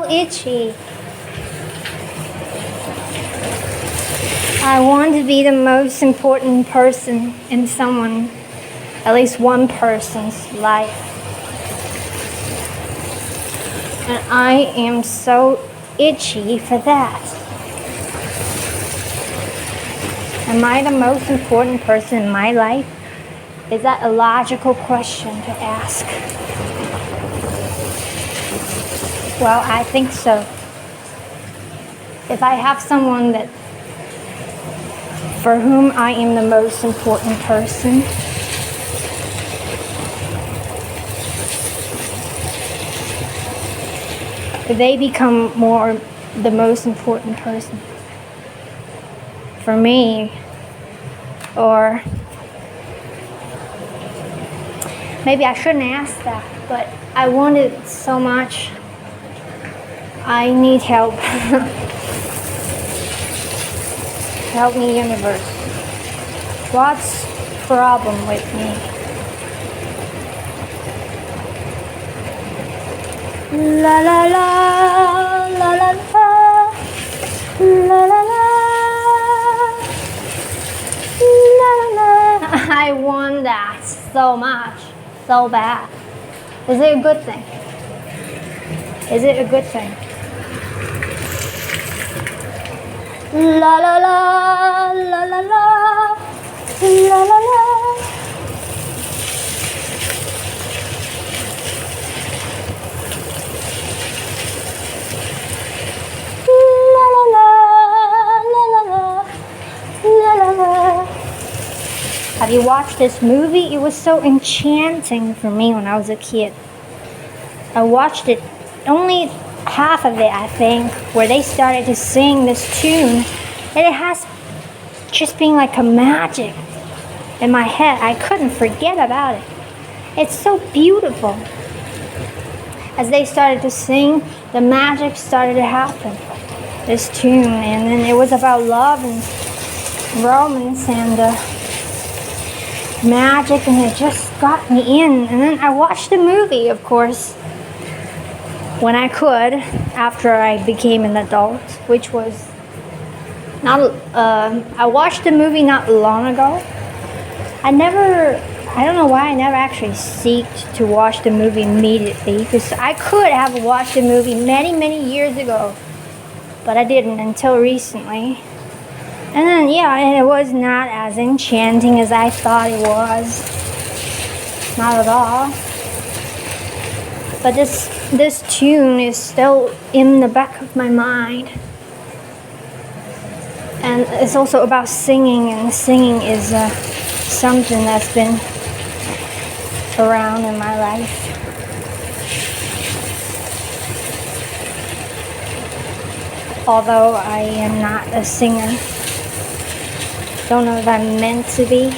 so itchy. I want to be the most important person in someone, at least one person's life. And I am so itchy for that. Am I the most important person in my life? Is that a logical question to ask? Well, I think so. If I have someone that for whom I am the most important person, they become more the most important person for me. Or maybe I shouldn't ask that, but I want it so much. I need help. Help me, universe. What's the problem with me? La la la, la la la, la la la, la la la. I want that so much, so bad. Is it a good thing? Is it a good thing? La la la, la la la, la la la. La la la, la la la, la la la. Have you watched this movie? It was so enchanting for me when I was a kid. I watched it, only half of it I think, where they started to sing this tune, and it has just been like a magic in my head. I couldn't forget about it. It's so beautiful. As they started to sing, the magic started to happen. This tune, and then it was about love and romance and magic, and it just got me in. And then I watched the movie, of course, when I could, after I became an adult, which was not, I watched the movie not long ago. I don't know why I never actually seeked to watch the movie immediately, because I could have watched the movie many, many years ago, but I didn't until recently. And then, yeah, and it was not as enchanting as I thought it was. Not at all. But this tune is still in the back of my mind. And it's also about singing, and singing is something that's been around in my life. Although I am not a singer. Don't know if I'm meant to be.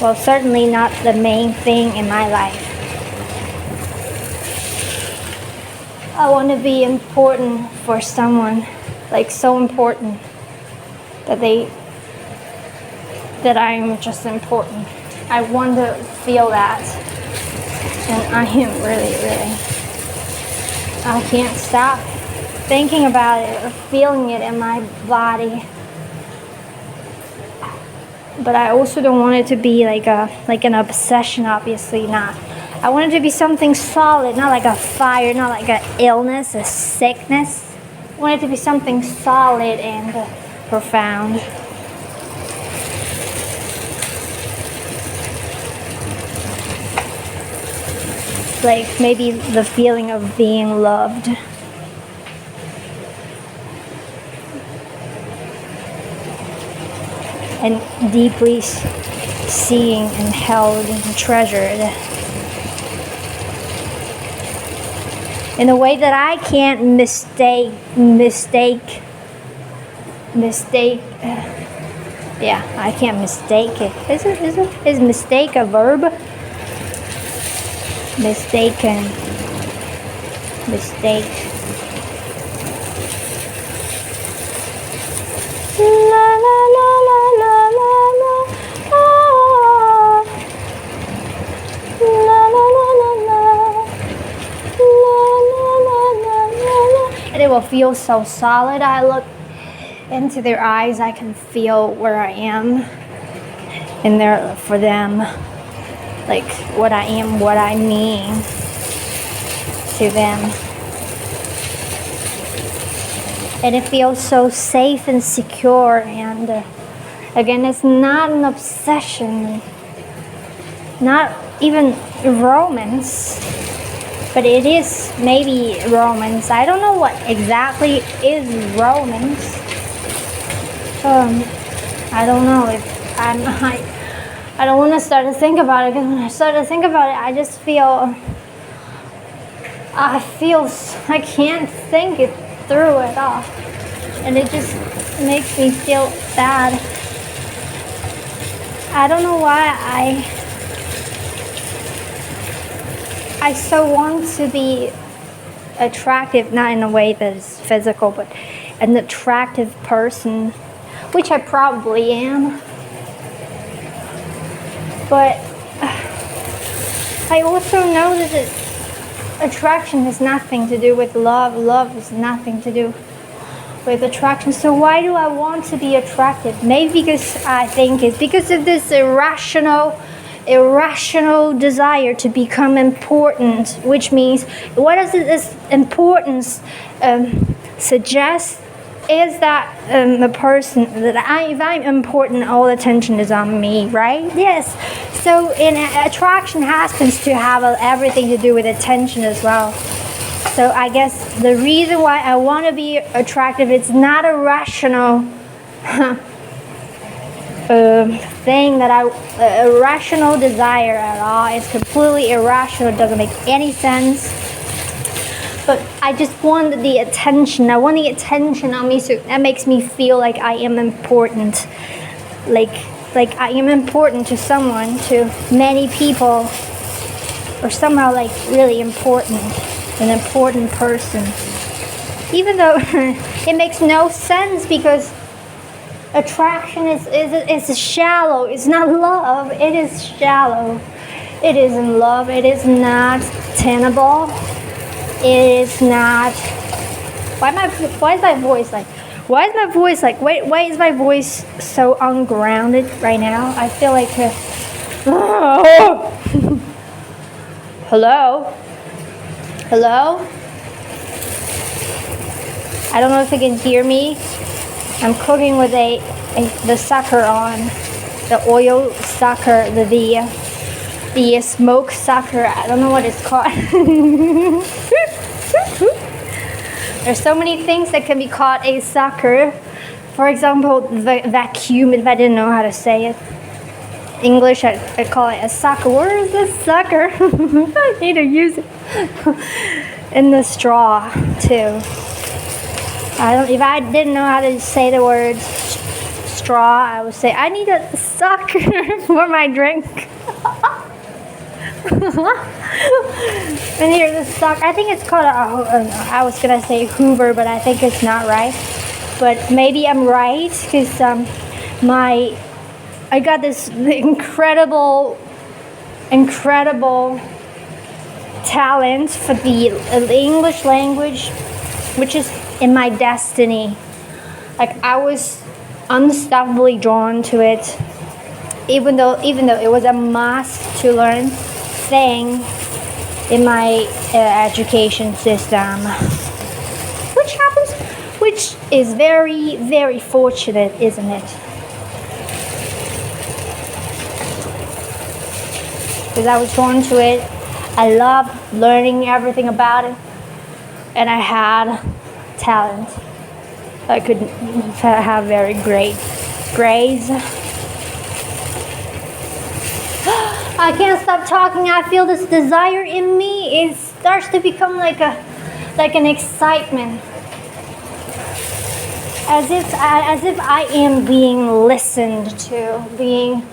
Well, certainly not the main thing in my life. I want to be important for someone, like so important that I'm just important. I want to feel that, and I am really, I can't stop thinking about it or feeling it in my body. But I also don't want it to be like an obsession, obviously not. I want it to be something solid, not like a fire, not like an illness, a sickness. I want it to be something solid and profound. Like maybe the feeling of being loved. And deeply seeing and held and treasured. In a way that I can't mistake. Yeah, I can't mistake it. Is mistake a verb? Mistaken. Mistake. La la la la la la la. Ah. La la la la la. will feel so solid. I look into their eyes, I can feel where I am, and there for them, like what I am, what I mean to them. And it feels so safe and secure, and again, it's not an obsession, not even romance, but it is maybe romance. I don't know what exactly is romance. I don't know if I don't want to start to think about it, because when I start to think about it, I just feel I can't think it through at all, and it just makes me feel bad. I don't know why I so want to be attractive, not in a way that is physical, but an attractive person, which I probably am. But I also know that attraction has nothing to do with love. Love has nothing to do with attraction. So why do I want to be attractive? Maybe because I think it's because of this irrational desire to become important, which means, what does this importance suggest? Is that the person that if I'm important, all attention is on me, right? Yes. So attraction happens to have everything to do with attention as well. So I guess the reason why I want to be attractive, it's not a rational thing a rational desire at all. It's completely irrational. It doesn't make any sense. But I just want the attention. I want the attention on me, so that makes me feel like I am important. Like I am important to someone, to many people, or somehow like really important, an important person. Even though it makes no sense, because attraction is shallow. It's not love. It is shallow. It isn't love. It is not tenable. It is not. Why is my voice like? Why is my voice so ungrounded right now? I feel like. Hello. I don't know if you can hear me. I'm cooking with the sucker on, the oil sucker, the smoke sucker. I don't know what it's called. There's so many things that can be called a sucker. For example, the vacuum. If I didn't know how to say it, English, I'd call it a sucker. Where is this sucker? I need to use it. And the straw too. If I didn't know how to say the word straw, I would say I need a sucker for my drink. And here's the sucker. I think it's called I was gonna say Hoover, but I think it's not right. But maybe I'm right, because I got this incredible talent for the English language, which is in my destiny. Like, I was unstoppably drawn to it, even though it was a must to learn thing in my education system, which is very, very fortunate, isn't it? Because I was drawn to it. I loved learning everything about it, and I had talent. I could have very great grades. I can't stop talking. I feel this desire in me. It starts to become like an excitement, as if I am being listened to, being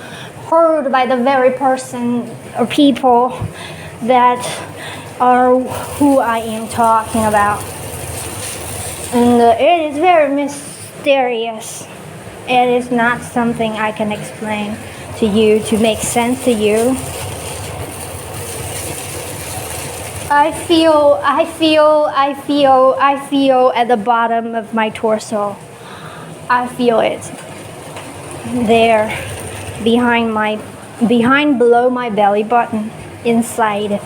heard by the very person or people that are who I am talking about. And it is very mysterious. It is not something I can explain to you to make sense to you. I feel at the bottom of my torso. I feel it there, below my belly button, inside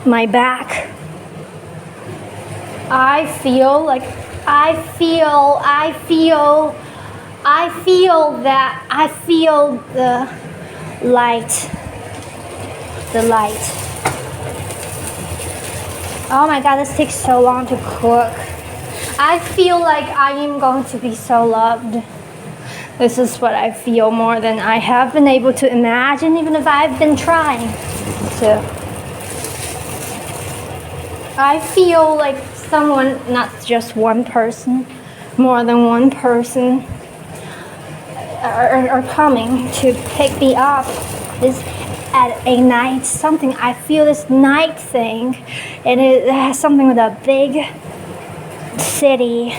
my back. I feel the light. Oh my god, this takes so long to cook. I feel like I am going to be so loved. This is what I feel more than I have been able to imagine, even if I've been trying to. I feel like someone, not just one person, more than one person are coming to pick me up. This at a night, something, I feel this night thing, and it has something with a big city.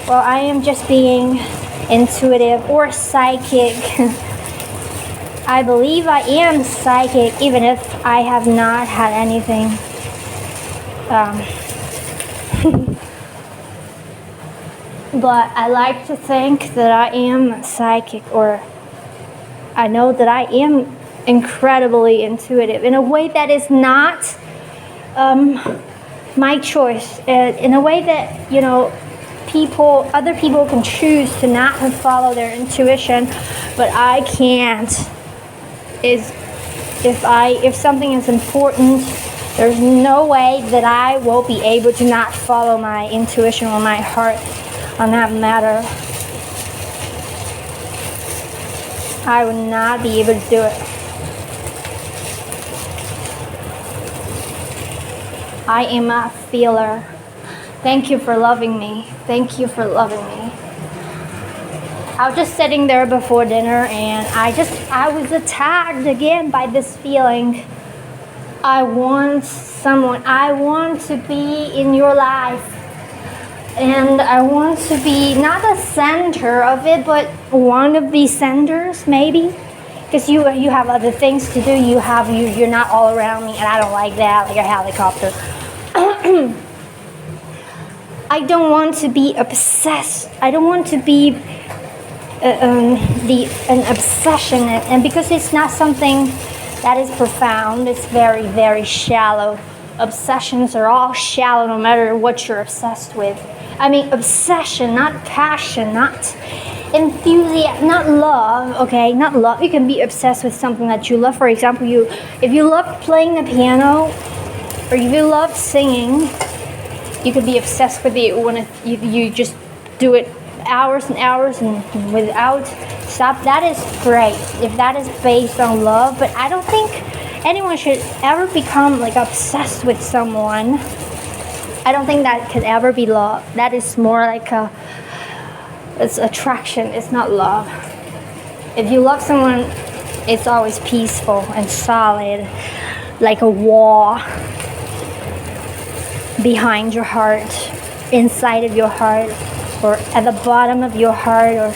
Well, I am just being intuitive or psychic. I believe I am psychic, even if I have not had anything. But I like to think that I am psychic, or I know that I am incredibly intuitive in a way that is not my choice, in a way that, other people can choose to not follow their intuition, but I can't. If something is important, there's no way that I will be able to not follow my intuition or my heart on that matter. I would not be able to do it. I am a feeler. Thank you for loving me. Thank you for loving me. I was just sitting there before dinner, and I was attacked again by this feeling. I want someone. I want to be in your life. And I want to be not the center of it, but one of the centers, maybe. Because you have other things to do. You're not all around me, and I don't like that, like a helicopter. I don't want to be obsessed. I don't want to be an obsession, and because it's not something that is profound, it's very, very shallow. Obsessions are all shallow, no matter what you're obsessed with. I mean, obsession, not passion, not enthusiasm, not love. Okay, not love. You can be obsessed with something that you love. For example, if you love playing the piano, or if you love singing, you could be obsessed with it when you just do it hours and hours and without stop. That is great if that is based on love, but I don't think anyone should ever become like obsessed with someone. I don't think that could ever be love. That is more like it's attraction. It's not love. If you love someone, it's always peaceful and solid, like a wall behind your heart, inside of your heart, or at the bottom of your heart, or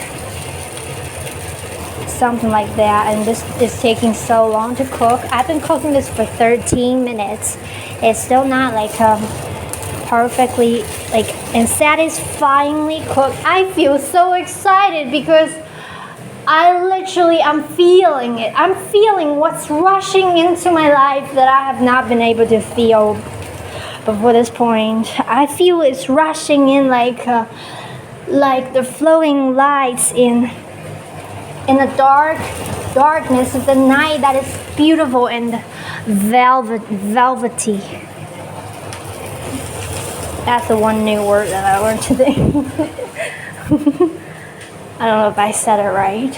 something like that. And this is taking so long to cook. I've been cooking this for 13 minutes. It's still not like perfectly and satisfyingly cooked. I feel so excited because I'm feeling it. I'm feeling what's rushing into my life that I have not been able to feel before this point. I feel it's rushing in like the flowing lights in the darkness of the night that is beautiful and velvety. That's the one new word that I learned today. I don't know if I said it right.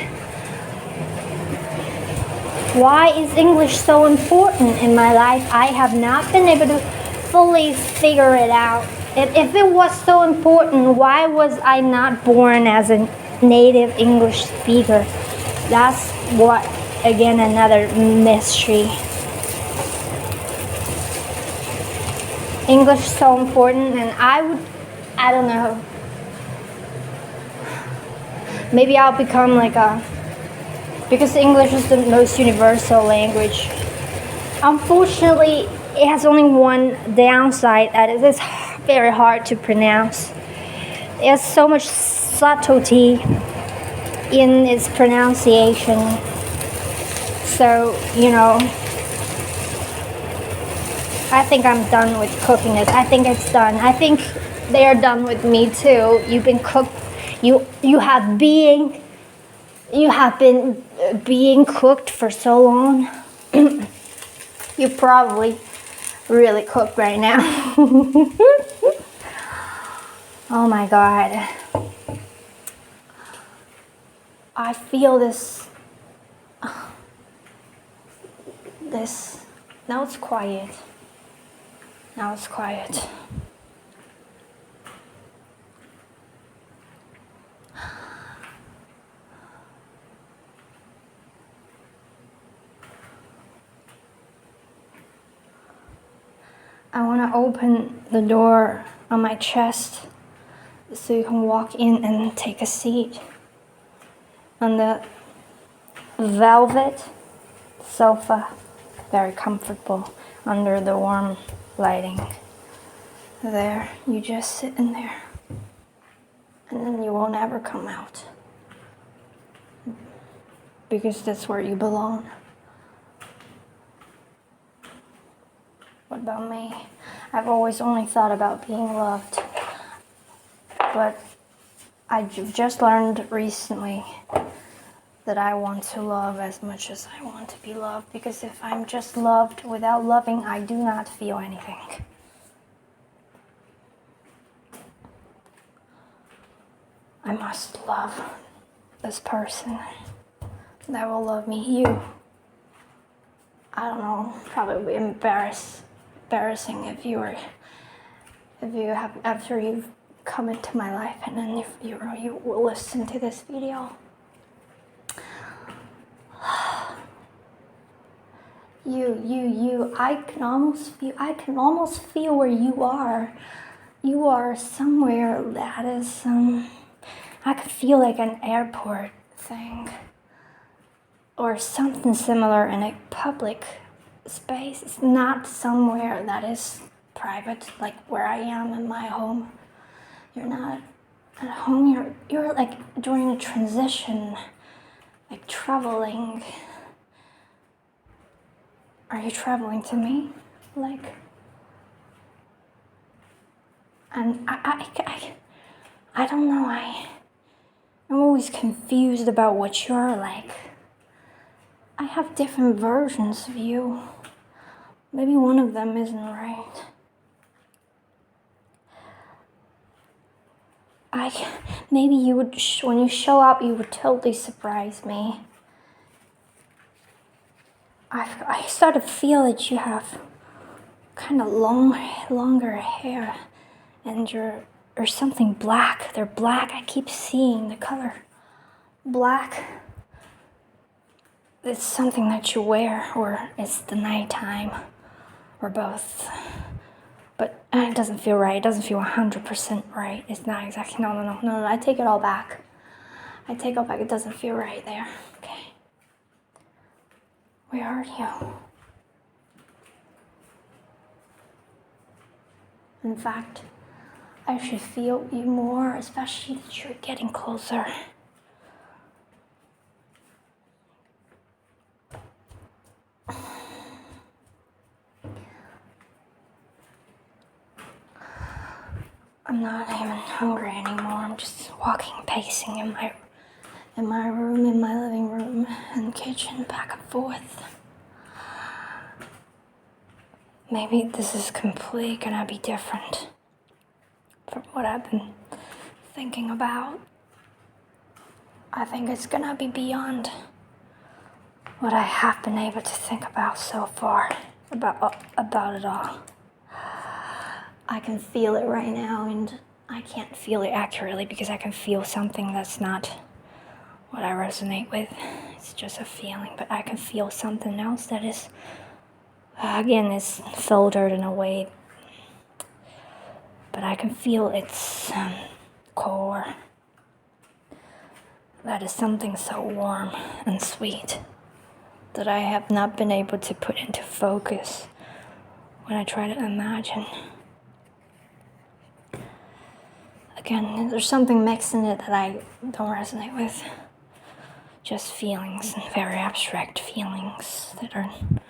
Why is English so important in my life? I have not been able to fully figure it out. If it was so important, why was I not born as a native English speaker? That's what, again, another mystery. English is so important, and I don't know. Maybe I'll become like a because English is the most universal language. Unfortunately, it has only one downside, that it is very hard to pronounce. There's so much subtlety in its pronunciation. So, I think I'm done with cooking it. I think it's done. I think they are done with me too. You've been cooked. You have been being cooked for so long. You're probably really cooked right now. Oh my God. I feel this. Now it's quiet. Now it's quiet. I want to open the door on my chest so you can walk in and take a seat on the velvet sofa. Very comfortable under the warm lighting. There, you just sit in there, and then you won't ever come out, because that's where you belong. What about me? I've always only thought about being loved, but I just learned recently that I want to love as much as I want to be loved, because if I'm just loved without loving, I do not feel anything. I must love this person that will love me. You. I don't know, probably embarrassing if you have, after you've come into my life and then you will listen to this video. You, I can almost feel where you are. You are somewhere that is, I could feel like an airport thing, or something similar in a public space. It's not somewhere that is private, like where I am in my home. You're not at home, you're like during a transition, like traveling. Are you traveling to me? Like, and I don't know, I'm always confused about what you're like. I have different versions of you. Maybe one of them isn't right. Maybe you would, when you show up, you would totally surprise me. I start to feel that you have kind of longer hair, and or something black. They're black. I keep seeing the color black. It's something that you wear, or it's the nighttime, or both. But it doesn't feel right. It doesn't feel 100% right. It's not exactly. No. I take it all back. It doesn't feel right there. Okay. Where are you? In fact, I should feel you more, especially that you're getting closer. I'm not even hungry anymore. I'm just walking, pacing in my room, in my living room and kitchen, back and forth. Maybe this is completely gonna be different from what I've been thinking about. I think it's gonna be beyond what I have been able to think about so far, about it all. I can feel it right now, and I can't feel it accurately because I can feel something that's not what I resonate with. It's just a feeling, but I can feel something else that is, again, it's filtered in a way, but I can feel its core. That is something so warm and sweet that I have not been able to put into focus when I try to imagine. Again, there's something mixed in it that I don't resonate with. Just feelings and very abstract feelings that are in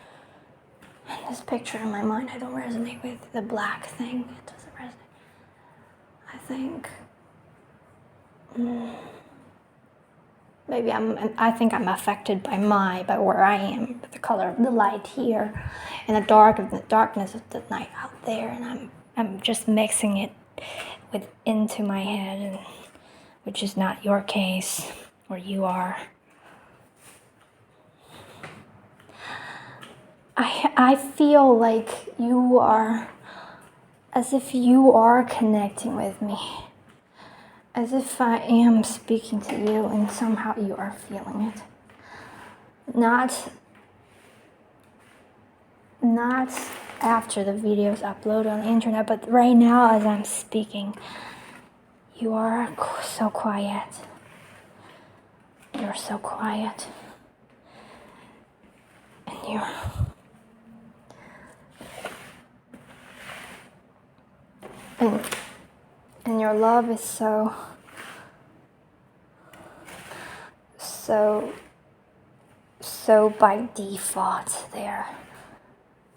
this picture in my mind. I don't resonate with the black thing. It doesn't resonate. I think I'm affected by where I am, the color of the light here, and the darkness of the night out there, and I'm just mixing it into my head, and which is not your case, where you are. I feel like you are, as if you are connecting with me, as if I am speaking to you and somehow you are feeling it. Not after the video is uploaded on the internet, but right now as I'm speaking, you are so quiet. You're so quiet. And your love is so by default there,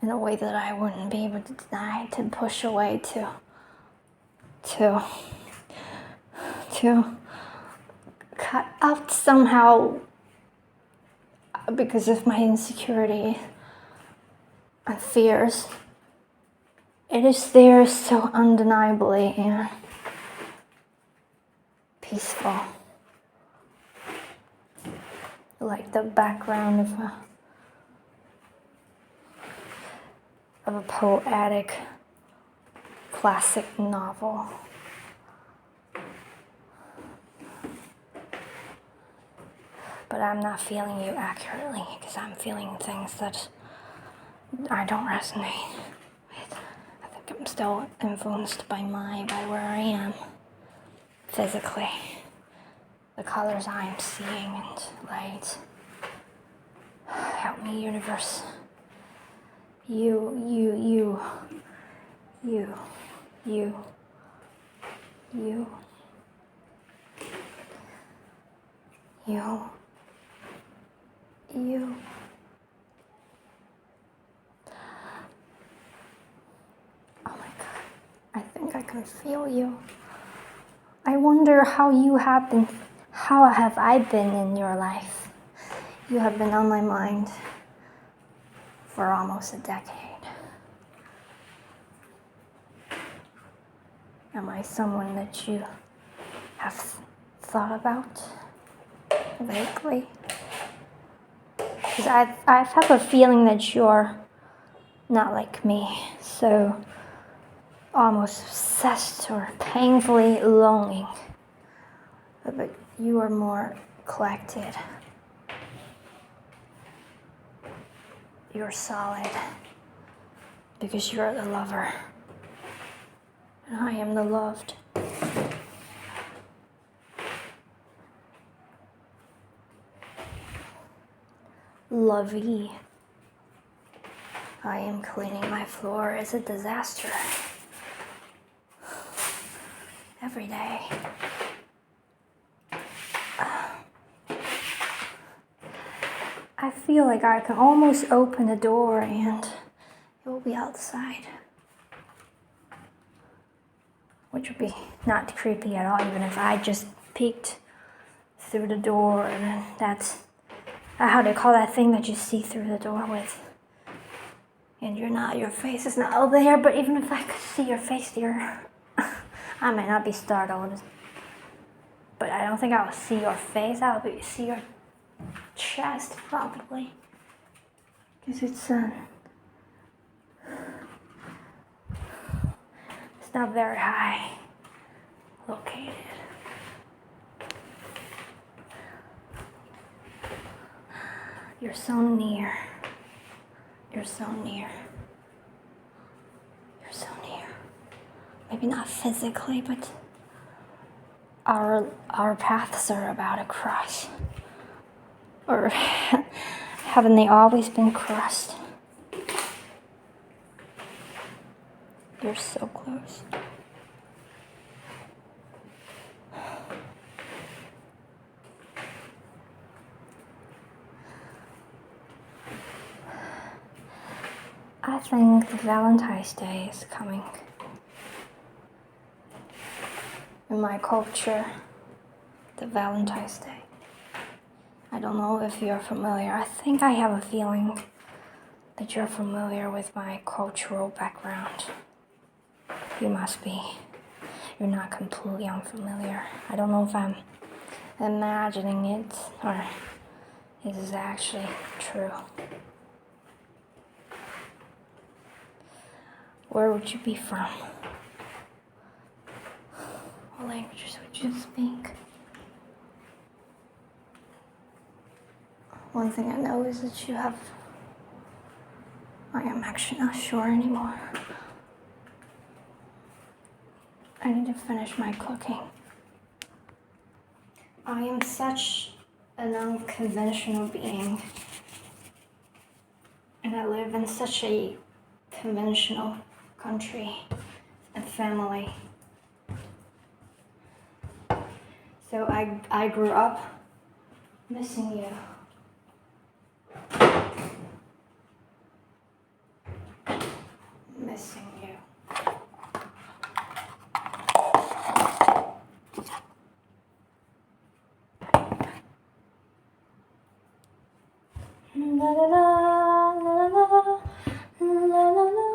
in a way that I wouldn't be able to deny, to push away, to cut out somehow because of my insecurity and fears. It is there so undeniably and peaceful, like the background of a poetic classic novel. But I'm not feeling you accurately because I'm feeling things that I don't resonate with. I think I'm still influenced by where I am physically. The colors I am seeing and light. Help me, universe. You. Oh my God, I think I can feel you. I wonder how have I been in your life? You have been on my mind for almost a decade. Am I someone that you have thought about vaguely? Because I have a feeling that you're not like me, so almost obsessed or painfully longing. But you are more collected. You're solid because you're the lover and I am the loved. Lovey. I am cleaning my floor. It's a disaster. Every day. I feel like I can almost open the door and it will be outside. Which would be not creepy at all, even if I just peeked through the door, and that's how they call that thing that you see through the door with. And your face is not there, but even if I could see your face there, I might not be startled. But I don't think I'll see your face, I'll see your chest probably. Because it's not very high located. You're so near. You're so near. You're so near. Maybe not physically, but our paths are about to cross. Or haven't they always been crossed? You're so close. I think the Valentine's Day is coming. In my culture, the Valentine's Day. I don't know if you're familiar. I think I have a feeling that you're familiar with my cultural background. You must be. You're not completely unfamiliar. I don't know if I'm imagining it or it is actually true. Where would you be from? What languages would you speak? One thing I know is that you have... I am actually not sure anymore. I need to finish my cooking. I am such an unconventional being. And I live in such a conventional country and family. So I grew up missing you. Missing you. La la la la la la la la.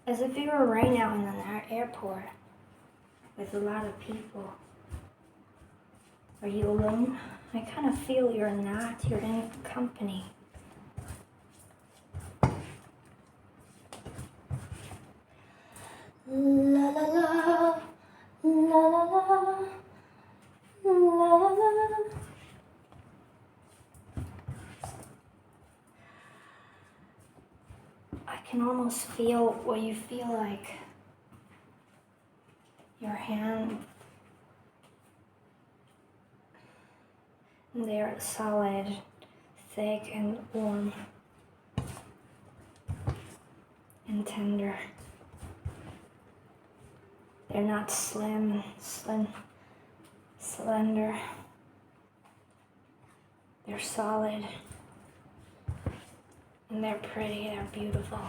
As if you were right now in an airport with a lot of people. Are you alone? I kind of feel you're not. You're in company. La la la, la la la, la la la. I can almost feel what you feel like. Your hand. They're solid, thick, and warm, and tender. They're not slender, they're solid, and they're pretty, they're beautiful.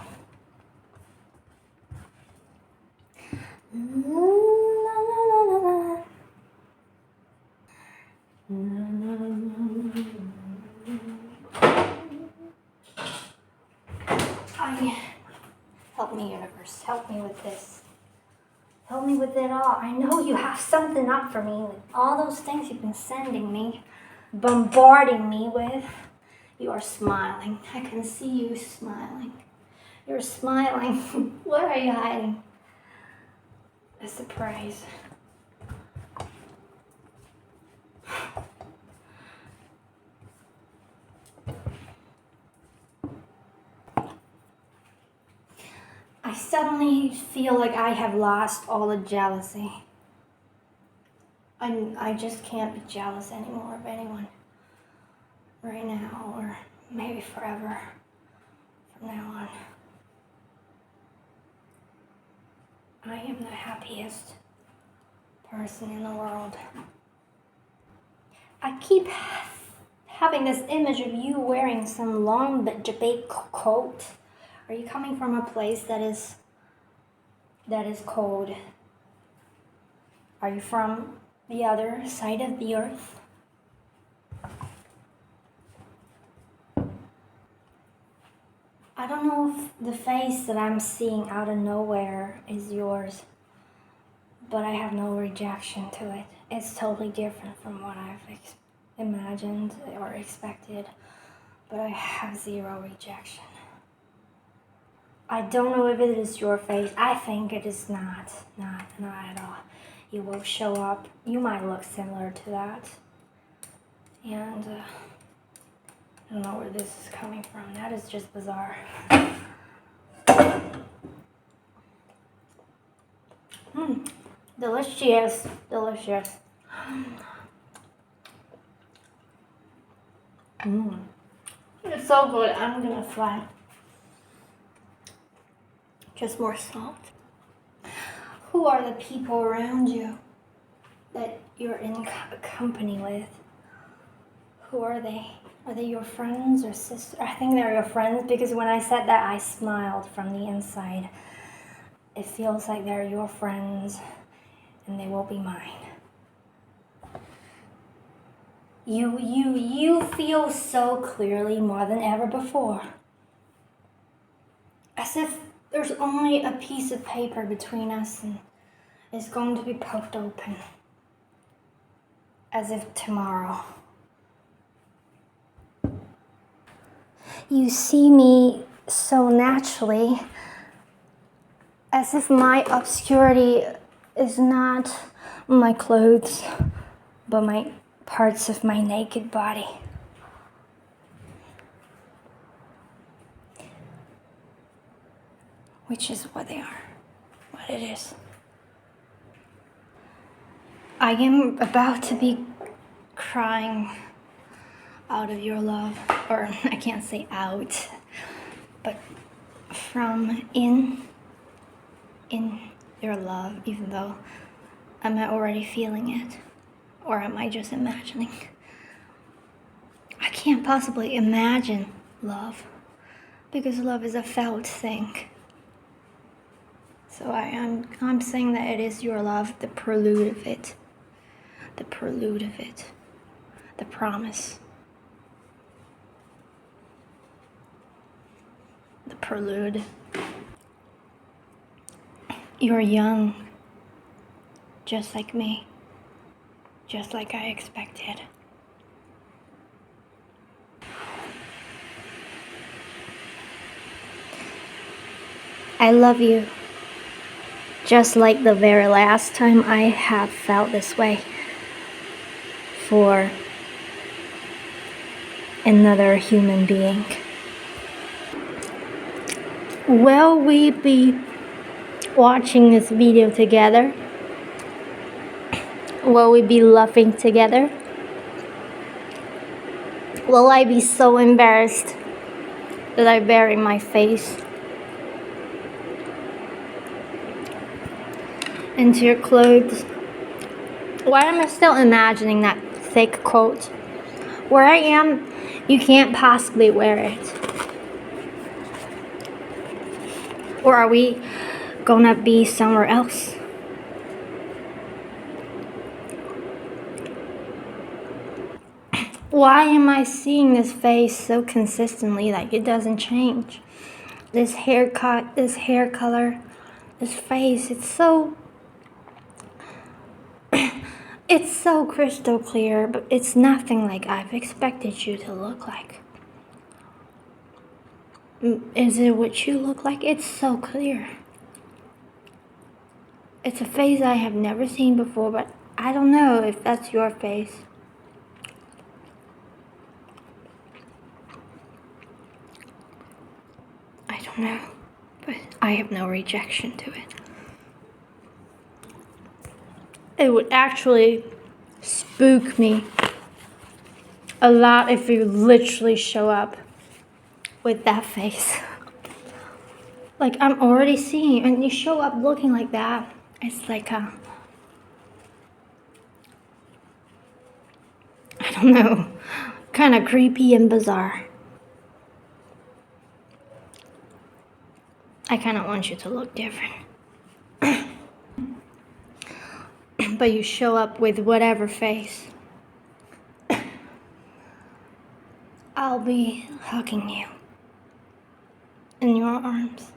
Help me, universe, help me with this. Help me with it all. I know you have something up for me with all those things you've been sending me, bombarding me with. You are smiling. I can see you smiling. You're smiling. What are you hiding? A surprise. I suddenly feel like I have lost all the jealousy. I just can't be jealous anymore of anyone right now, or maybe forever from now on. I am the happiest person in the world. I keep having this image of you wearing some long debate coat. Are you coming from a place that is cold? Are you from the other side of the earth? I don't know if the face that I'm seeing out of nowhere is yours, but I have no rejection to it. It's totally different from what I've imagined or expected, but I have zero rejection. I don't know if it is your face. I think it is not at all. You will show up. You might look similar to that. And I don't know where this is coming from. That is just bizarre. Delicious. Delicious. It's so good. I'm gonna fry. Just more salt. Who are the people around you that you're in company with? Who are they? Are they your friends or sisters? I think they're your friends because when I said that, I smiled from the inside. It feels like they're your friends and they will be mine. You feel so clearly more than ever before. As if there's only a piece of paper between us and it's going to be poked open. As if tomorrow. You see me so naturally, as if my obscurity is not my clothes, but my parts of my naked body. Which is what they are, what it is. I am about to be crying out of your love, or I can't say out, but from in your love, even though am I already feeling it, or am I just imagining? I can't possibly imagine love, because love is a felt thing. So I'm saying that it is your love, the prelude of it, the prelude of it, the promise. The prelude. You're young, just like me, just like I expected. I love you, just like the very last time I have felt this way for another human being. Will we be watching this video together? Will we be laughing together? Will I be so embarrassed that I bury my face into your clothes? Why am I still imagining that thick coat? Where I am, you can't possibly wear it. Or are we gonna be somewhere else? Why am I seeing this face so consistently like it doesn't change? This haircut, this hair color, this face, it's so crystal clear, but it's nothing like I've expected you to look like. Is it what you look like? It's so clear. It's a face I have never seen before, but I don't know if that's your face. I don't know, but I have no rejection to it. It would actually spook me a lot if you literally show up with that face. Like I'm already seeing, and you show up looking like that. It's like I don't know, kind of creepy and bizarre. I kind of want you to look different. But you show up with whatever face. I'll be hugging you in your arms,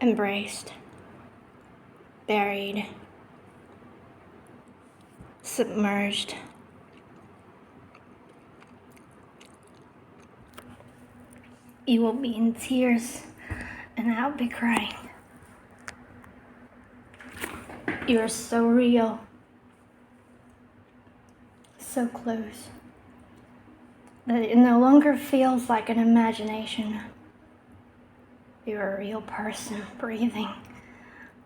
embraced, buried, submerged. You will be in tears and I'll be crying. You're so real, so close, that it no longer feels like an imagination. You're a real person breathing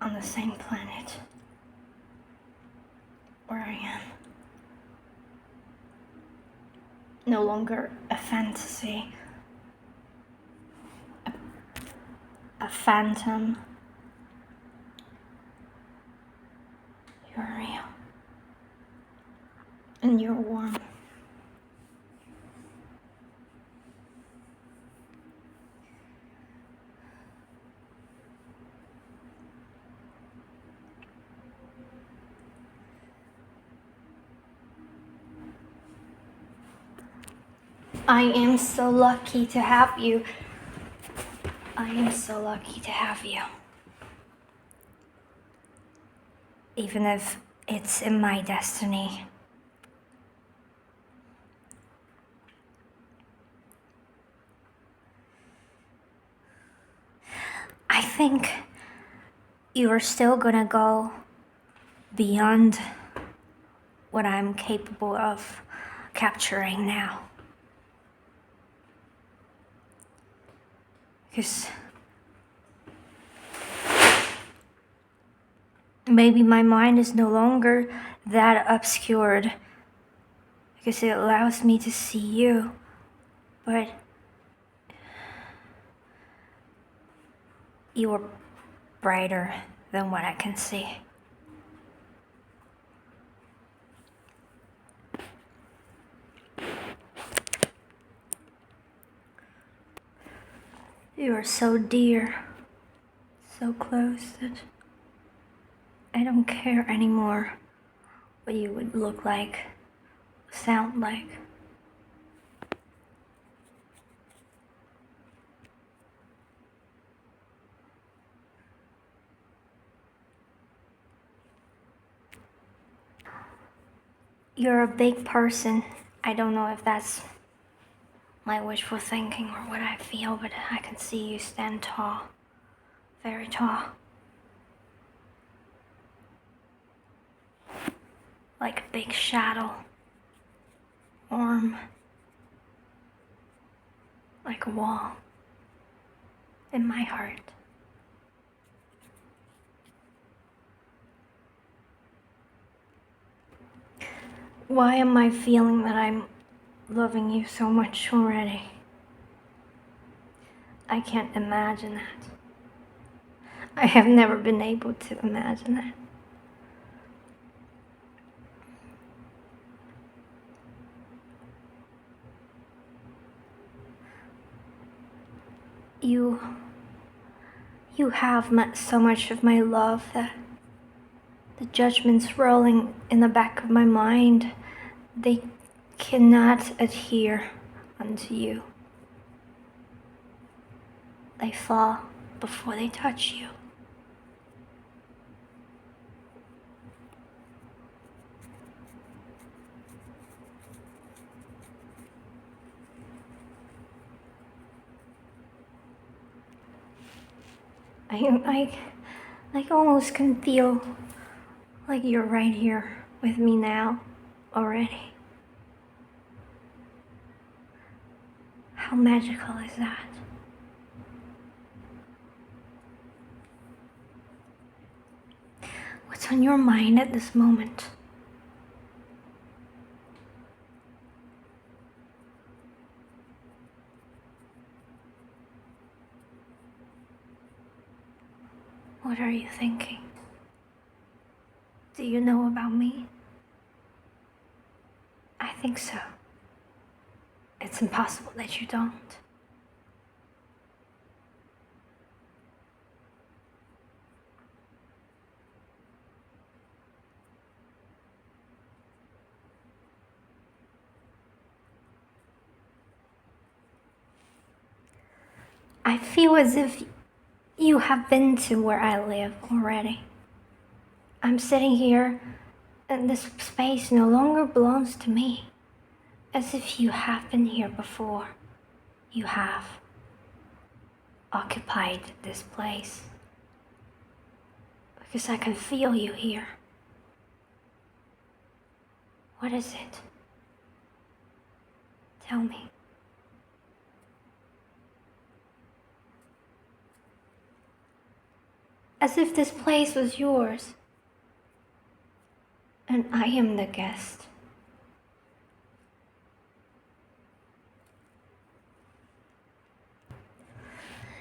on the same planet where I am. No longer a fantasy, a phantom. You're real. And you're warm. I am so lucky to have you. I am so lucky to have you. Even if it's in my destiny. I think you are still gonna go beyond what I'm capable of capturing now. Because maybe my mind is no longer that obscured, because it allows me to see you, but you are brighter than what I can see. You are so dear, so close that I don't care anymore what you would look like, sound like. You're a big person. I don't know if that's my wishful thinking or what I feel, but I can see you stand tall, very tall. Like a big shadow, warm, like a wall in my heart. Why am I feeling that I'm loving you so much already? I can't imagine that. I have never been able to imagine that. You have so much of my love that the judgments rolling in the back of my mind, they cannot adhere unto you. They fall before they touch you. I almost can feel like you're right here with me now already. How magical is that? What's on your mind at this moment? What are you thinking? Do you know about me? I think so. It's impossible that you don't. I feel as if you have been to where I live already. I'm sitting here, and this space no longer belongs to me. As if you have been here before. You have occupied this place. Because I can feel you here. What is it? Tell me. As if this place was yours, and I am the guest.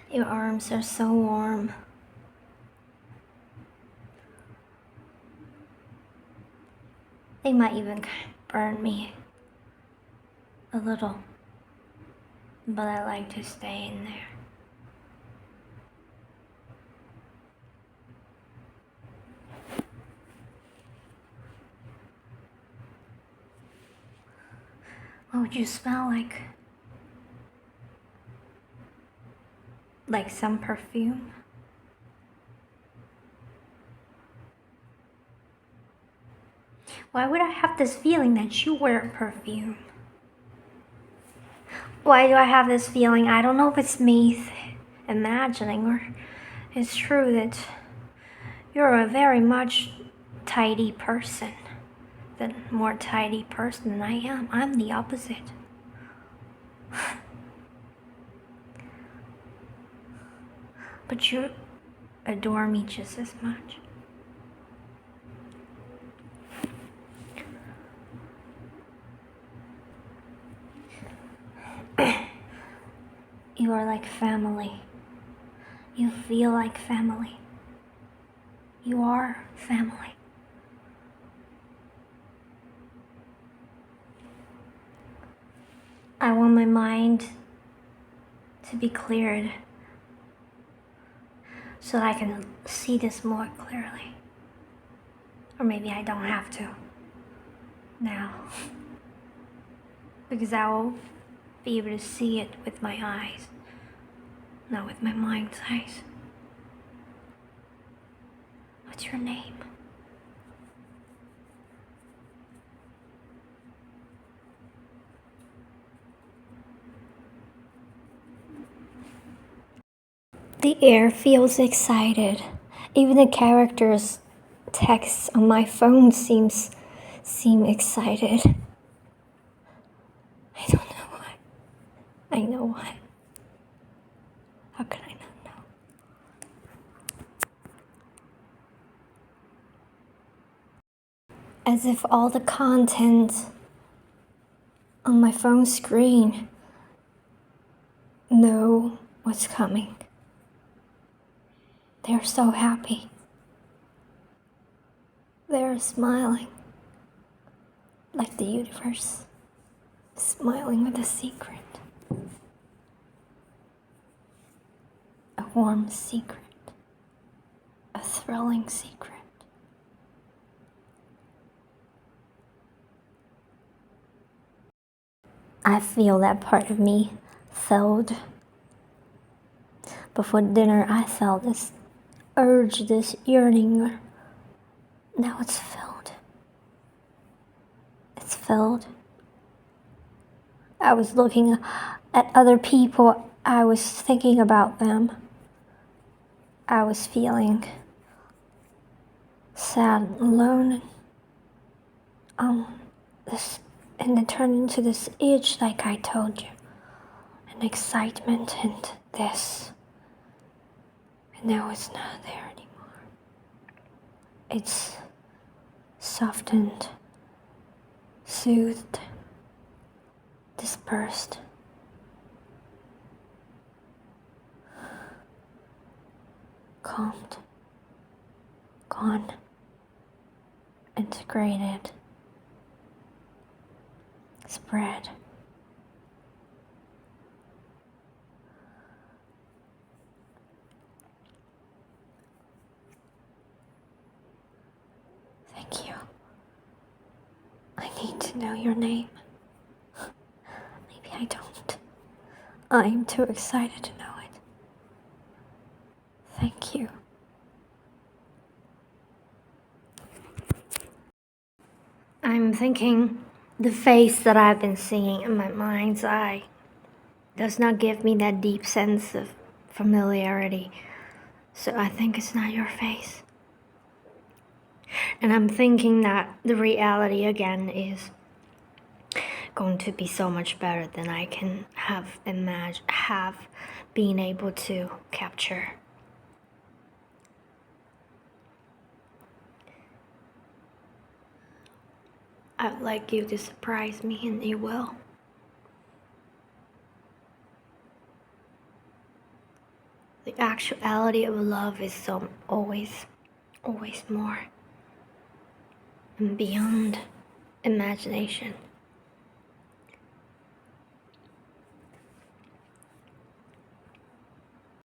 Your arms are so warm. They might even burn me a little, but I like to stay in there. What would you smell like? Like some perfume? Why would I have this feeling that you wear perfume? Why do I have this feeling? I don't know if it's me imagining or it's true that you're a very much tidy person. The more tidy person than I am. I'm the opposite. But you adore me just as much. You are like family. You feel like family. You are family. I want my mind to be cleared so that I can see this more clearly. Or maybe I don't have to now. Because I will be able to see it with my eyes, not with my mind's eyes. What's your name? The air feels excited. Even the characters' texts on my phone seem excited. I don't know why. I know why. How could I not know? As if all the content on my phone screen know what's coming. They're so happy. They're smiling. Like the universe smiling with a secret. A warm secret. A thrilling secret. I feel that part of me filled. Before dinner, I felt this urge, this yearning. Now it's filled. It's filled. I was looking at other people. I was thinking about them. I was feeling sad and alone. And it turned into this itch, like I told you. An excitement and this. And now it's not there anymore. It's softened, soothed, dispersed. Calmed, gone, integrated, spread. Thank you. I need to know your name. Maybe I don't. I am too excited to know it. Thank you. I'm thinking the face that I've been seeing in my mind's eye does not give me that deep sense of familiarity. So I think it's not your face. And I'm thinking that the reality again is going to be so much better than I can have been able to capture. I'd like you to surprise me, and you will. The actuality of love is so always more and beyond imagination.